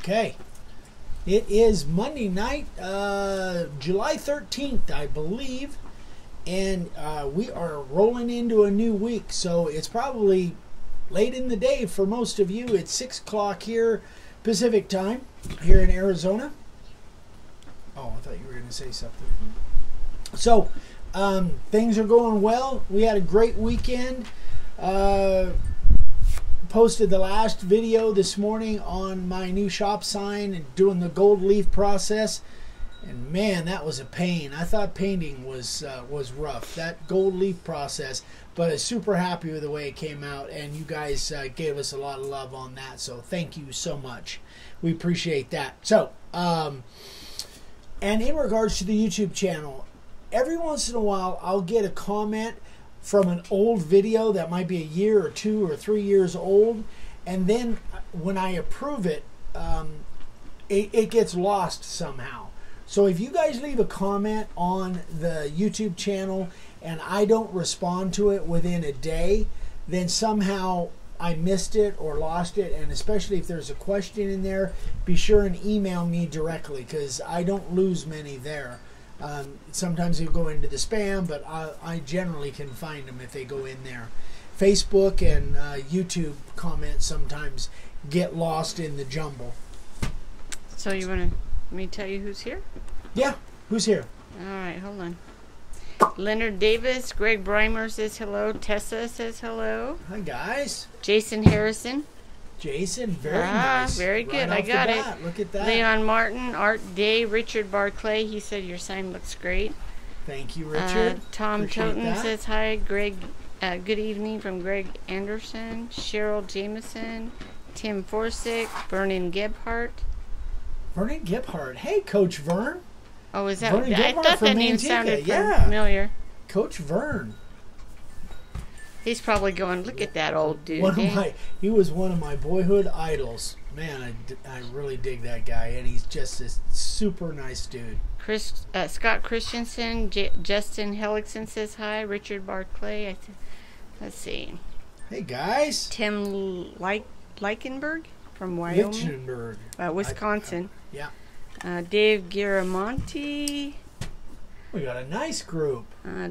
Okay. It is Monday night, July 13th, I believe. And we are rolling into a new week. So it's probably late in the day for most of you. It's 6 o'clock here, Pacific time, here in Arizona. Oh, I thought you were going to say something. So, things are going well. We had a great weekend. Posted the last video this morning on my new shop sign and doing the gold leaf process, and man, that was a pain. I thought painting was rough, that gold leaf process, but I'm super happy with the way it came out, and you guys gave us a lot of love on that, so thank you so much. We appreciate that. So and in regards to the YouTube channel, every once in a while I'll get a comment from an old video that might be a year or 2 or 3 years old, and then when I approve it, it gets lost somehow. So if you guys leave a comment on the YouTube channel and I don't respond to it within a day, then somehow I missed it or lost it, and especially if there's a question in there, be sure and email me directly, because I don't lose many there. Sometimes they go into the spam, but I generally can find them if they go in there. Facebook and YouTube comments sometimes get lost in the jumble. So you want me to tell you who's here? Yeah, who's here? All right, hold on. Leonard Davis, Greg Breimer says hello. Tessa says hello. Hi, guys. Jason Harrison. Jason, very nice. Very good. Right I got it. Look at that. Leon Martin, Art Day, Richard Barclay. He said your sign looks great. Thank you, Richard. Tom Appreciate Toten that. says hi. Greg, good evening from Greg Anderson. Cheryl Jameson, Tim Forsick, Vernon Gebhardt. Vernon Gebhardt. Hey, Coach Vern. Oh, is that? Vernon I Gebhardt thought from that name Manteca. sounded Yeah. familiar. Coach Vern. He's probably going, look at that old dude. He was one of my boyhood idols. Man, I really dig that guy, and he's just a super nice dude. Scott Christensen, Justin Hellickson says hi. Richard Barclay. Let's see. Hey, guys. Tim Leichenberg from Wyoming. Lichtenberg. Wisconsin. Yeah. Dave Giramonti. We got a nice group.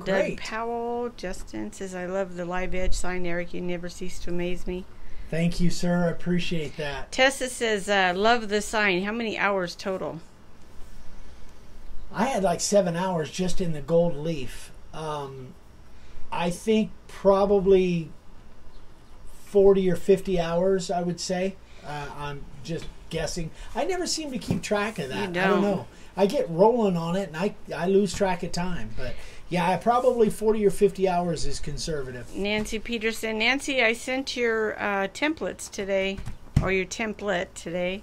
Doug Powell. Justin says, I love the live edge sign, Eric. You never cease to amaze me. Thank you, sir. I appreciate that. Tessa says, love the sign. How many hours total? I had like 7 hours just in the gold leaf. I think probably 40 or 50 hours, I would say. I'm just guessing. I never seem to keep track of that. I don't know. I get rolling on it, and I lose track of time. But, yeah, probably 40 or 50 hours is conservative. Nancy Peterson. Nancy, I sent your templates today, or your template today.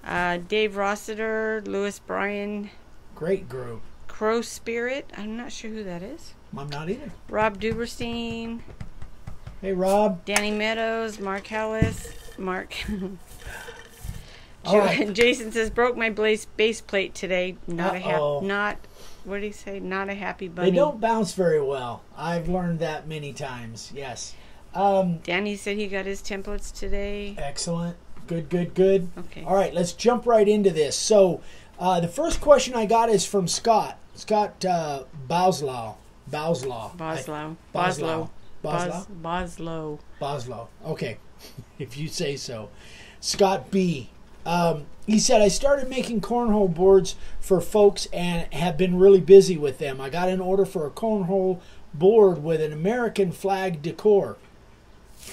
Dave Rossiter, Louis Bryan. Great group. Crow Spirit. I'm not sure who that is. I'm not either. Rob Duberstein. Hey, Rob. Danny Meadows. Mark Hallis. Mark. Right. Jason says, broke my base plate today. Not what did he say? Not a happy bunny. They don't bounce very well. I've learned that many times. Yes. Danny said he got his templates today. Excellent. Good. Okay. All right, let's jump right into this. So, the first question I got is from Scott. Scott Boslow. Okay, if you say so. Scott B. He said, I started making cornhole boards for folks and have been really busy with them. I got an order for a cornhole board with an American flag decor.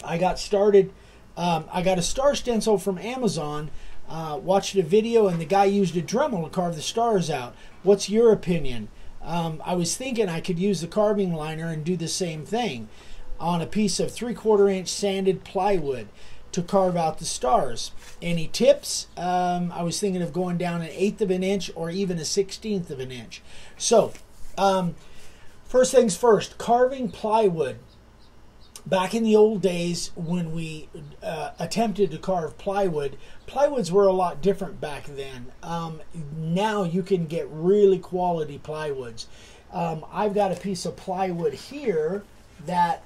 I got started. I got a star stencil from Amazon. Watched a video and the guy used a Dremel to carve the stars out. What's your opinion? I was thinking I could use the carving liner and do the same thing on a piece of 3/4 inch sanded plywood to carve out the stars. Any tips? I was thinking of going down 1/8 of an inch or even 1/16 of an inch. So, first things first, carving plywood. Back in the old days when we attempted to carve plywoods were a lot different back then. Now you can get really quality plywoods. I've got a piece of plywood here that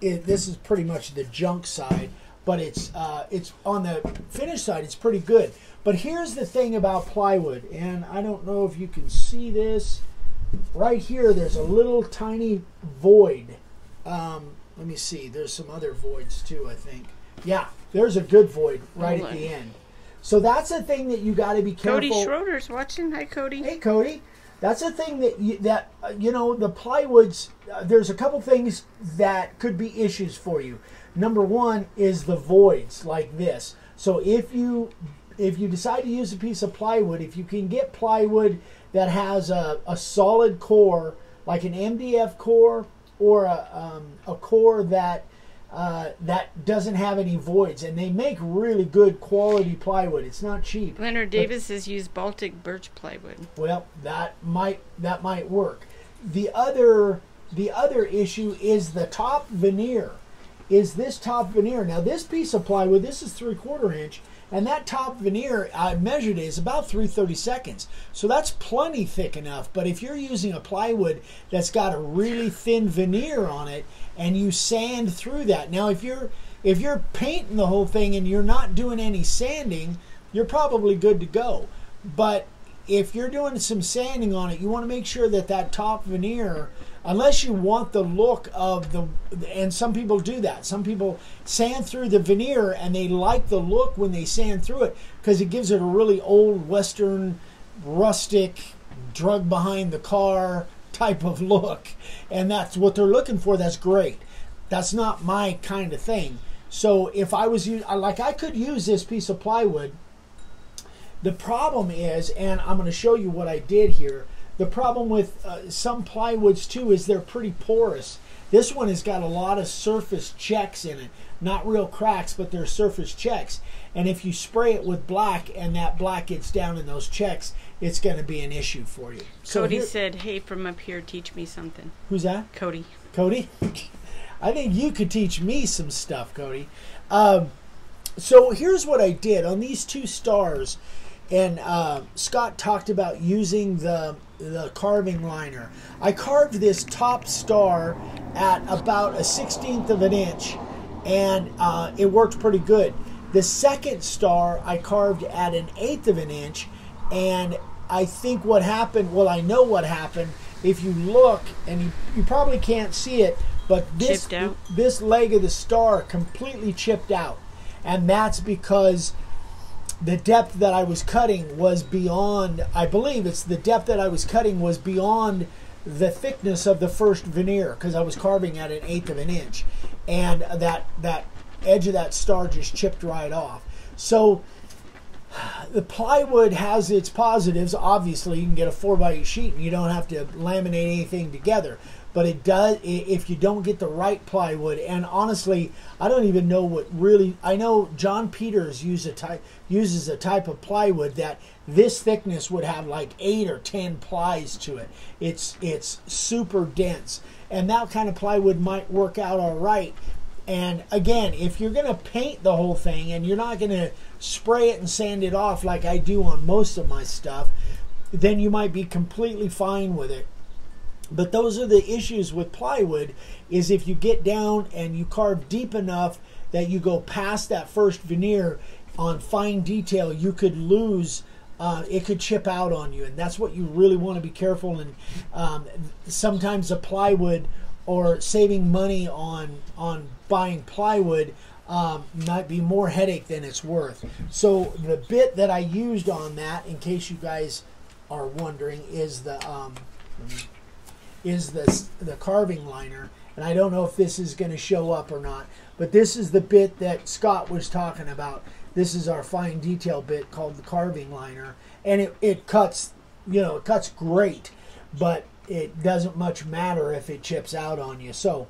this is pretty much the junk side. but it's on the finish side, it's pretty good. But here's the thing about plywood, and I don't know if you can see this. Right here, there's a little tiny void. Let me see. There's some other voids too, I think. Yeah, there's a good void right at the end. So that's a thing that you got to be careful. Cody Schroeder's watching. Hi, Cody. Hey, Cody. That's a thing that you know, the plywoods. There's a couple things that could be issues for you. Number one is the voids like this. So if you decide to use a piece of plywood, if you can get plywood that has a solid core, like an MDF core, or a core that doesn't have any voids, and they make really good quality plywood. It's not cheap. Leonard Davis has used Baltic birch plywood. Well, that might work. The other issue is the top veneer. Is this top veneer? Now this piece of plywood, this is 3/4 inch, and that top veneer I measured is about 3/32. So that's plenty thick enough. But if you're using a plywood that's got a really thin veneer on it, and you sand through that, now if you're painting the whole thing and you're not doing any sanding, you're probably good to go. But if you're doing some sanding on it, you want to make sure that that top veneer, unless you want the look of the, and some people do that. Some people sand through the veneer and they like the look when they sand through it because it gives it a really old Western, rustic, drug behind the car type of look. And that's what they're looking for. That's great. That's not my kind of thing. So if I was, I could use this piece of plywood. The problem is, and I'm going to show you what I did here, the problem with some plywoods too is they're pretty porous. This one has got a lot of surface checks in it. Not real cracks, but they're surface checks. And if you spray it with black and that black gets down in those checks, it's going to be an issue for you. So Cody said, hey, from up here, teach me something. Who's that? Cody. Cody? I think you could teach me some stuff, Cody. So here's what I did on these two stars. And Scott talked about using the carving liner. I carved this top star at about a 1/16 of an inch, and it worked pretty good. The second star I carved at an 1/8 of an inch, and I think what happened, well, I know what happened. If you look, and you probably can't see it, but this leg of the star completely chipped out. And that's because the depth that I was cutting was beyond, I believe it's the depth that I was cutting was beyond the thickness of the first veneer, because I was carving at an 1/8 of an inch. And that edge of that star just chipped right off. So the plywood has its positives. Obviously, you can get a 4x8 sheet and you don't have to laminate anything together. But it does, if you don't get the right plywood. And honestly, I don't even know what really, I know John Peters uses a type of plywood that this thickness would have like 8 or 10 plies to it. It's super dense. And that kind of plywood might work out all right. And again, if you're going to paint the whole thing and you're not going to spray it and sand it off like I do on most of my stuff, then you might be completely fine with it. But those are the issues with plywood, is if you get down and you carve deep enough that you go past that first veneer on fine detail, you could lose, it could chip out on you. And that's what you really want to be careful. And sometimes the plywood, or saving money on buying plywood, might be more headache than it's worth. So the bit that I used on that, in case you guys are wondering, is the carving liner. And I don't know if this is going to show up or not, but this is the bit that Scott was talking about. This is our fine detail bit called the carving liner, and it cuts, it cuts great, but it doesn't much matter if it chips out on you. So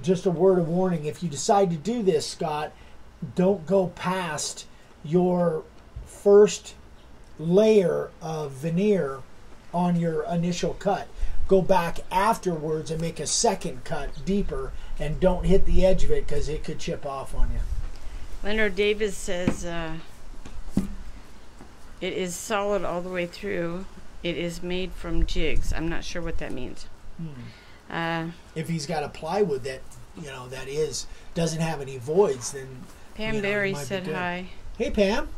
just a word of warning, if you decide to do this, Scott, don't go past your first layer of veneer on your initial cut. Go back afterwards and make a second cut deeper, and don't hit the edge of it because it could chip off on you. Leonard Davis says it is solid all the way through. It is made from jigs. I'm not sure what that means. If he's got a plywood that you know, that doesn't have any voids, then Pam Berry said hi. Hey, Pam.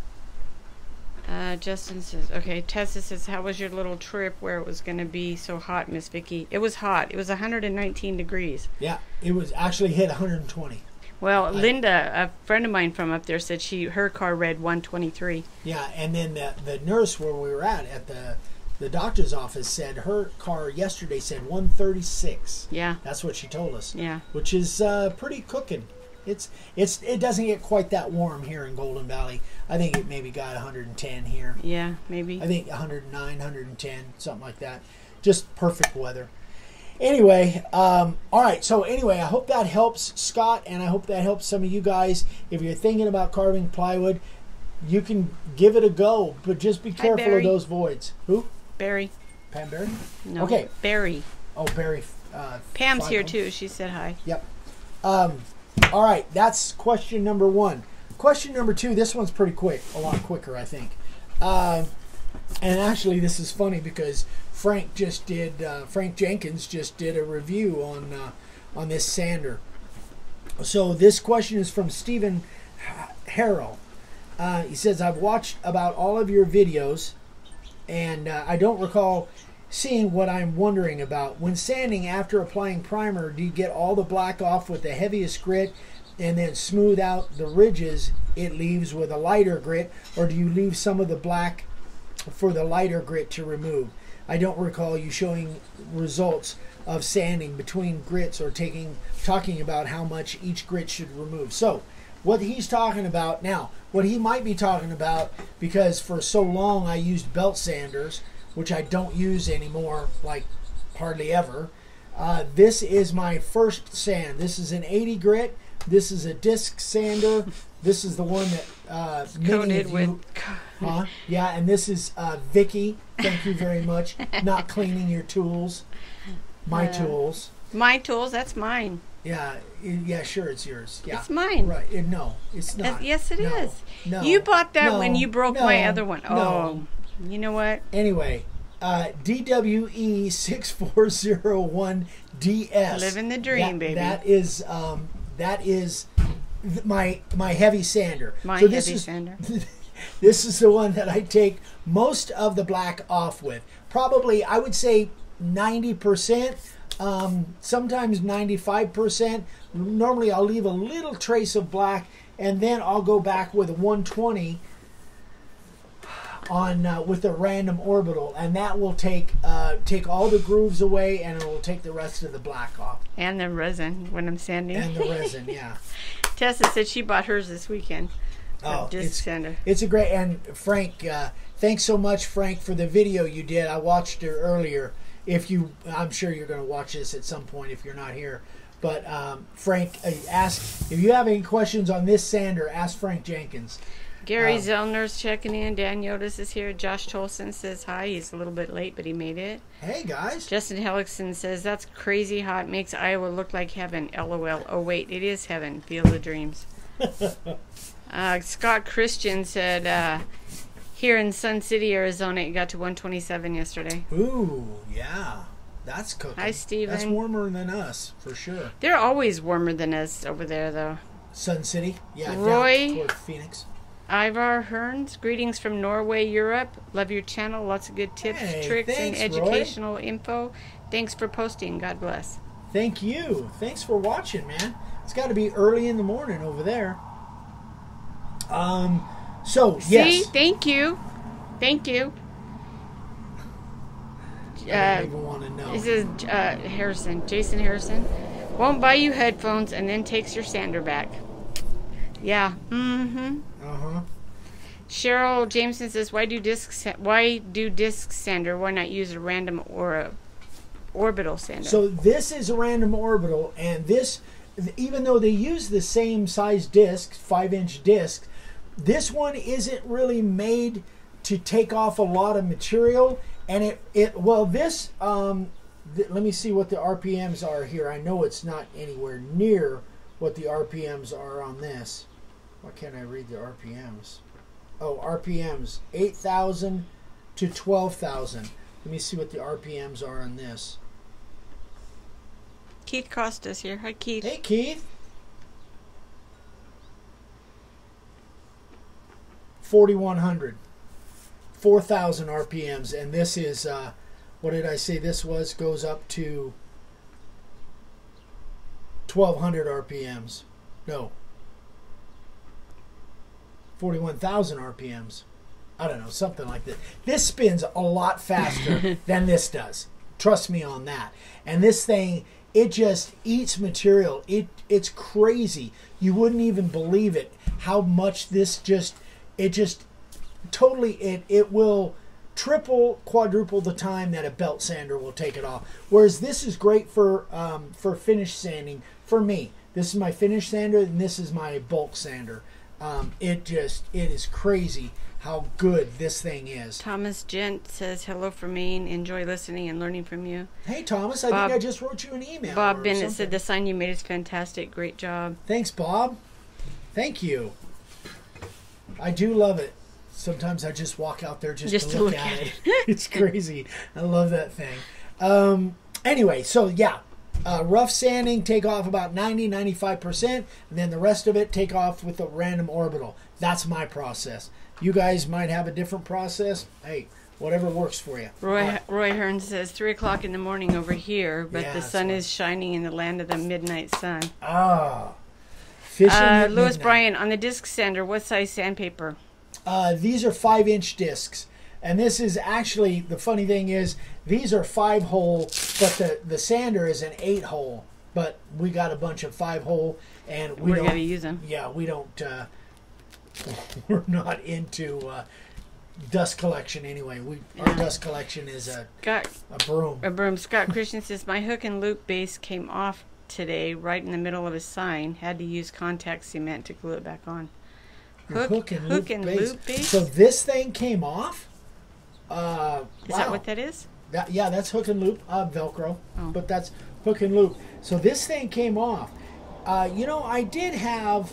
Justin says, okay. Tessa says, how was your little trip where it was going to be so hot, Miss Vicki? It was hot. It was 119 degrees. Yeah, it was actually hit 120. Well, Linda, a friend of mine from up there, said her car read 123. Yeah, and then the nurse where we were at the doctor's office said her car yesterday said 136. Yeah. That's what she told us. Yeah. Which is pretty cooking. It doesn't get quite that warm here in Golden Valley. I think it maybe got 110 here. Yeah, maybe. I think 109, 110, something like that. Just perfect weather. Anyway, all right. So anyway, I hope that helps Scott, and I hope that helps some of you guys. If you're thinking about carving plywood, you can give it a go, but just be careful of those voids. Who? Barry. Pam Barry? No. Okay. Barry. Oh, Barry. Pam's here too. She said hi. Yep. All right, that's question number 1. Question number 2, this one's pretty quick, a lot quicker, I think. And actually, this is funny because Frank Jenkins just did a review on this sander. So this question is from Stephen Harrell. He says, I've watched about all of your videos, and I don't recall seeing what I'm wondering about. When sanding after applying primer, do you get all the black off with the heaviest grit and then smooth out the ridges it leaves with a lighter grit, or do you leave some of the black for the lighter grit to remove? I don't recall you showing results of sanding between grits or talking about how much each grit should remove. So what he's talking about now, what he might be talking about, because for so long I used belt sanders, which I don't use anymore, like hardly ever. This is my first sand. This is an 80 grit. This is a disc sander. This is the one that many of you, yeah, and this is Vicky. Thank you very much. Not cleaning your tools. My tools. My tools. That's mine. Yeah, sure, it's yours. Yeah, it's mine. Right? No, it's not. Yes, it is. No, you bought that when you broke my other one. No. Oh, you know what? Anyway, DWE 6401DS. Living the dream, baby. That is my heavy sander. Sander. This is the one that I take most of the black off with. Probably, I would say 90%, sometimes 95%. Normally, I'll leave a little trace of black, and then I'll go back with a 120 on with a random orbital, and that will take all the grooves away, and it will take the rest of the black off. And the resin when I'm sanding. And the resin, yeah. Tessa said she bought hers this weekend. Oh, sander. It's a great, and Frank, thanks so much, Frank, for the video you did. I watched it earlier. I'm sure you're going to watch this at some point if you're not here. But Frank, ask if you have any questions on this sander. Ask Frank Jenkins. Gary Zellner's checking in. Dan Yotis is here. Josh Tolson says hi. He's a little bit late, but he made it. Hey, guys. Justin Hellickson says, that's crazy hot. Makes Iowa look like heaven. LOL. Oh, wait. It is heaven. Field of Dreams. Scott Christian said, here in Sun City, Arizona, it got to 127 yesterday. Ooh, yeah. That's cooking. Hi, Steven. That's warmer than us, for sure. They're always warmer than us over there, though. Sun City? Yeah, Roy, down toward Phoenix. Ivar Hearns, greetings from Norway, Europe. Love your channel. Lots of good tips, tricks, thanks, and educational info. Thanks for posting. God bless. Thank you. Thanks for watching, man. It's got to be early in the morning over there. So, See? Thank you. Thank you. I don't even want to know. This is Jason Harrison. Won't buy you headphones and then takes your sander back. Yeah. Mm-hmm. Uh-huh. Cheryl Jameson says, why do disc sander? Why not use a random or a orbital sander? So this is a random orbital, and this, even though they use the same size disc, 5-inch disc, this one isn't really made to take off a lot of material. And let me see what the RPMs are here. I know it's not anywhere near what the RPMs are on this. Why can't I read the RPMs? Oh, RPMs, 8,000 to 12,000. Let me see what the RPMs are on this. Keith Costa's here. Hi, Keith. Hey, Keith. 4,100. 4,000 RPMs. And this is, what did I say this was? Goes up to 1,200 RPMs. No. 41,000 RPMs. I don't know, something like that. This spins a lot faster than this does. Trust me on that. And this thing, it just eats material. It's crazy. You wouldn't even believe it how much this it will triple, quadruple the time that a belt sander will take it off. Whereas this is great for finish sanding for me. This is my finish sander and this is my bulk sander. It is crazy how good this thing is. Thomas Gent says, hello from Maine. Enjoy listening and learning from you. Hey, Thomas, I think I just wrote you an email. Bob Bennett said, the sign you made is fantastic. Great job. Thanks, Bob. Thank you. I do love it. Sometimes I just walk out there just to look at it. It's crazy. I love that thing. Anyway, so yeah. Rough sanding, take off about 90-95%, and then the rest of it take off with a random orbital. That's my process. You guys might have a different process. Hey, whatever works for you. Roy Hearn says 3 o'clock in the morning over here, but the sun is shining in the land of the midnight sun. Ah, fishing at Louis midnight. Bryan, on the disc sander, what size sandpaper? These are 5-inch discs. And this is actually, the funny thing is, these are 5-hole, but the sander is an 8-hole. But we got a bunch of 5-hole, and we're going to use them. Yeah, we don't, we're not into dust collection anyway. Our dust collection is a broom. A broom. Scott Christian says, my hook and loop base came off today, right in the middle of a sign. Had to use contact cement to glue it back on. Hook and loop base? So this thing came off? Is that what that is? Yeah, that's hook and loop, Velcro, but that's hook and loop. So this thing came off. I did have,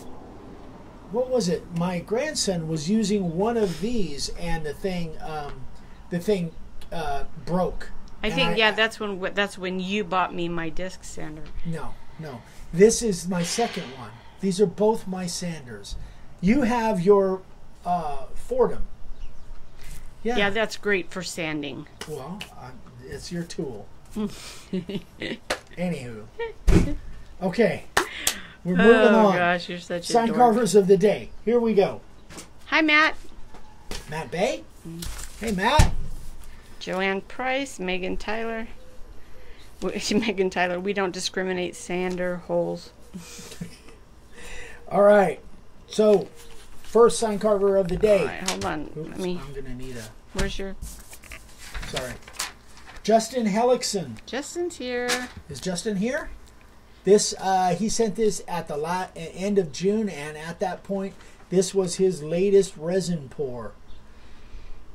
what was it? My grandson was using one of these, and the thing broke. I think that's when you bought me my disc sander. No, this is my second one. These are both my sanders. You have your Fordham. Yeah, that's great for sanding. Well, it's your tool. Anywho. Okay. We're moving on. Oh, gosh, you're such a Sign dork. carvers of the day. Here we go. Hi, Matt. Matt Bay. Hey, Matt. Joanne Price. Megan Tyler. Megan Tyler, we don't discriminate sander holes. All right. So, first sign carver of the day. All right, hold on. Oops, I'm going to need a... Where's your... Sorry. Justin Hellickson. Justin's here. Is Justin here? This he sent this at the end of June, and at that point, this was his latest resin pour.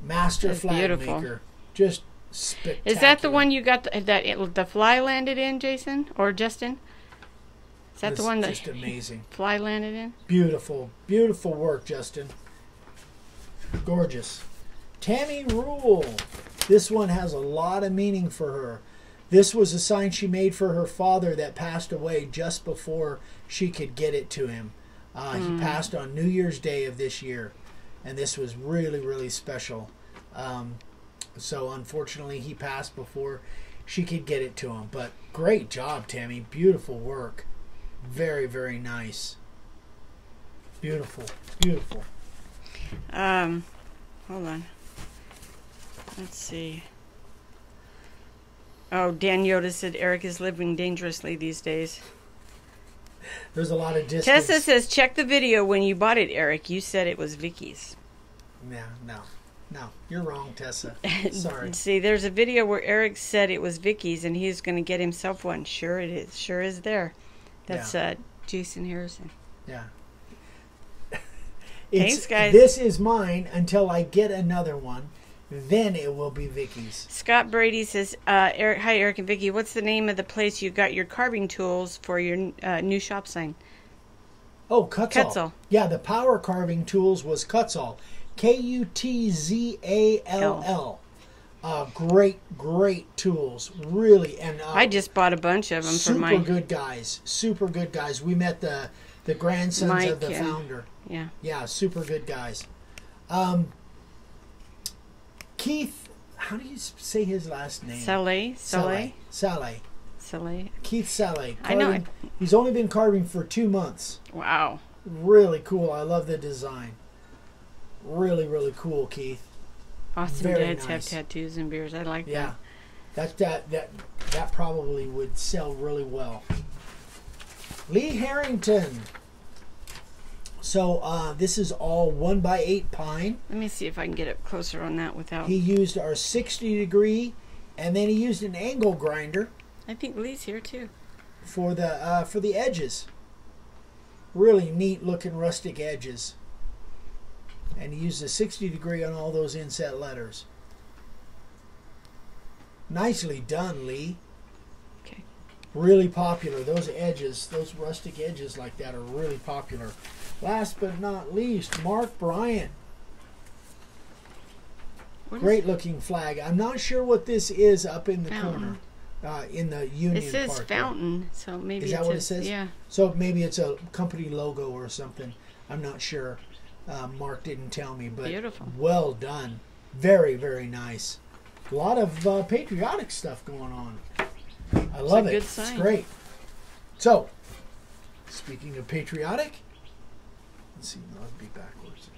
Master flag maker. Just spectacular. Is that the one you got the fly landed in, Jason? Or Justin? Is that the one that just amazing fly landed in? Beautiful, beautiful work, Justin. Gorgeous. Tammy Rule. This one has a lot of meaning for her. This was a sign she made for her father that passed away just before she could get it to him. He passed on New Year's Day of this year, and this was really, really special. So unfortunately, he passed before she could get it to him. But great job, Tammy. Beautiful work. Very, very nice. Beautiful, beautiful. Hold on. Let's see. Oh, Dan Yoda said Eric is living dangerously these days. There's a lot of distance. Tessa says, check the video when you bought it, Eric. You said it was Vicky's. Yeah, no. You're wrong, Tessa. Sorry. See, there's a video where Eric said it was Vicky's and he's going to get himself one. Sure it is. Sure is there. That's Jason Harrison. Yeah. Thanks, guys. This is mine until I get another one. Then it will be Vicky's. Scott Brady says, hi, Eric and Vicky. What's the name of the place you got your carving tools for your new shop sign? Oh, Kutzall. Kutzall. Yeah, the power carving tools was Kutzall. Kutzall. Great tools, really. And I just bought a bunch of them for my... Super good guys. We met the grandsons Mike, of the founder. Yeah. Yeah, super good guys. Keith, how do you say his last name? Saleh. Keith Saleh. I know it. He's only been carving for 2 months. Wow. Really cool. I love the design. Really, really cool, Keith. Awesome. Very Dads have nice. tattoos and beers. I like Yeah. that. That probably would sell really well. Lee Harrington. So this is all 1x8 pine. Let me see if I can get it closer on that without... He used our 60 degree, and then he used an angle grinder I think Lee's here too. for the edges. Really neat looking rustic edges. And he used a 60 degree on all those inset letters. Nicely done, Lee. Okay. Really popular. Those edges, those rustic edges like that are really popular. Last but not least, Mark Bryant. Great looking flag. I'm not sure what this is up in the corner. In the Union It says part fountain, so maybe is that what it says? Yeah. So maybe it's a company logo or something. I'm not sure. Mark didn't tell me, but Beautiful. Well done. Very, very nice. A lot of patriotic stuff going on. I love it. Good sign. It's great. So, speaking of patriotic, let's see. No, it'd be backwards.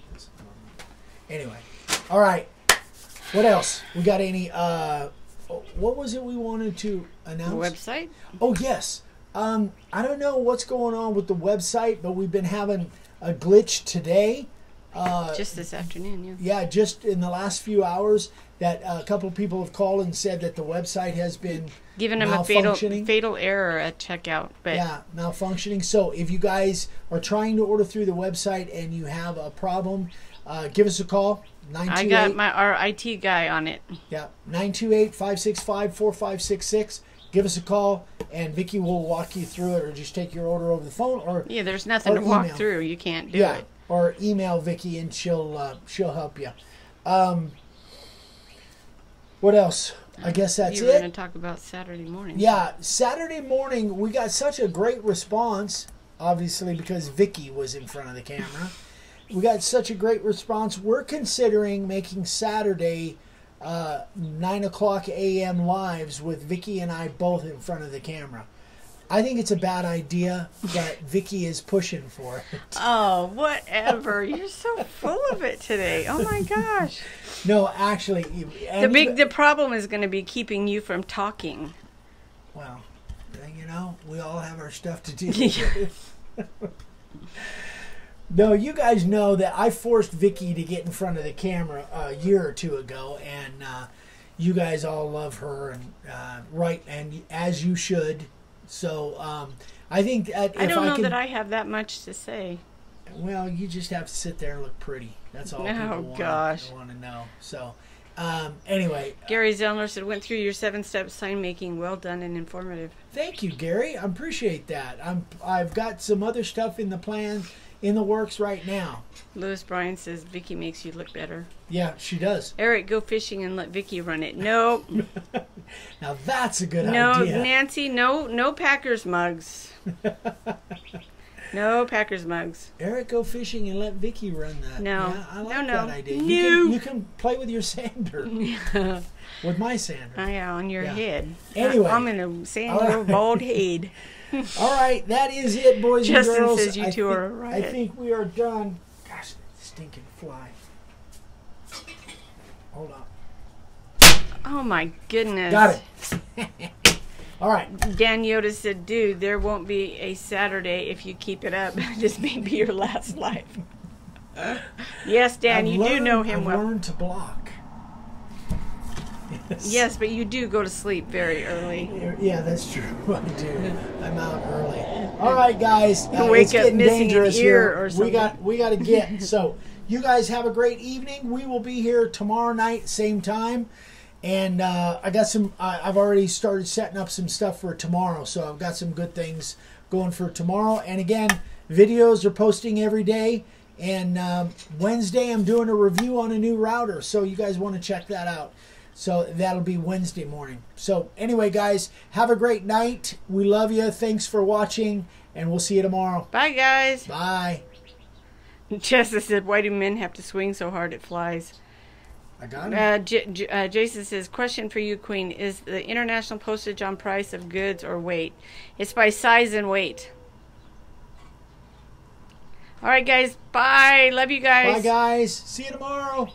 Anyway, all right. What else? We got any? What was it we wanted to announce? The website? Oh, yes. I don't know what's going on with the website, but we've been having a glitch today. Just this afternoon, yeah. Yeah, just in the last few hours, that a couple of people have called and said that the website has been Giving them a fatal error at checkout. But yeah, malfunctioning. So if you guys are trying to order through the website and you have a problem, give us a call. I got our IT guy on it. Yeah, 928-565-4566. Give us a call, and Vicki will walk you through it, or just take your order over the phone, or yeah, there's nothing to walk through. You can't do it. Or email Vicki, and she'll help you. What else? I guess that's You were it. going to talk about Saturday morning. Yeah, Saturday morning we got such a great response. Obviously, because Vicki was in front of the camera. We got such a great response. We're considering making Saturday 9 o'clock a.m. lives with Vicki and I both in front of the camera. I think it's a bad idea, but Vicki is pushing for it. Oh, whatever. You're so full of it today. Oh, my gosh. No, actually. The problem is going to be keeping you from talking. Well, you know, we all have our stuff to do with. No, you guys know that I forced Vicki to get in front of the camera a year or two ago, and you guys all love her, and right, and as you should. So I think that I don't know that I have that much to say. Well, you just have to sit there and look pretty. That's all people want to know. So anyway, Gary Zellner said, "Went through your 7-step sign making. Well done and informative." Thank you, Gary. I appreciate that. I've got some other stuff in the plan. In the works right now. Louis Bryan says Vicki makes you look better. Yeah, she does. Eric, go fishing and let Vicki run it. Nope. Now that's a good idea. No, Nancy, no Packers mugs. No Packers mugs. Eric, go fishing and let Vicki run that. No. Yeah, I like that idea. No. You can play with your sander. With my sander. Oh, yeah, on your head. Anyway. I'm going to sand your bald head. All right, that is it, boys Justin and girls. Says you two are right. I think we are done. Gosh, stinking fly. Hold on. Oh my goodness. Got it. All right. Dan Yoda said, dude, there won't be a Saturday if you keep it up. This may be your last life. Yes, Dan, you do know him well. I've learned to block. Yes, but you do go to sleep very early. Yeah, that's true. I do. I'm out early. All right, guys. You wake up missing an ear or something. We got to get. So you guys have a great evening. We will be here tomorrow night, same time. And I got some. I've already started setting up some stuff for tomorrow. So I've got some good things going for tomorrow. And again, videos are posting every day. And Wednesday, I'm doing a review on a new router. So you guys want to check that out. So that'll be Wednesday morning. So anyway, guys, have a great night. We love you. Thanks for watching, and we'll see you tomorrow. Bye, guys. Bye. Jessa said, why do men have to swing so hard it flies? I got it. Jason says, question for you, Queen. Is the international postage on price of goods or weight? It's by size and weight. All right, guys. Bye. Love you guys. Bye, guys. See you tomorrow.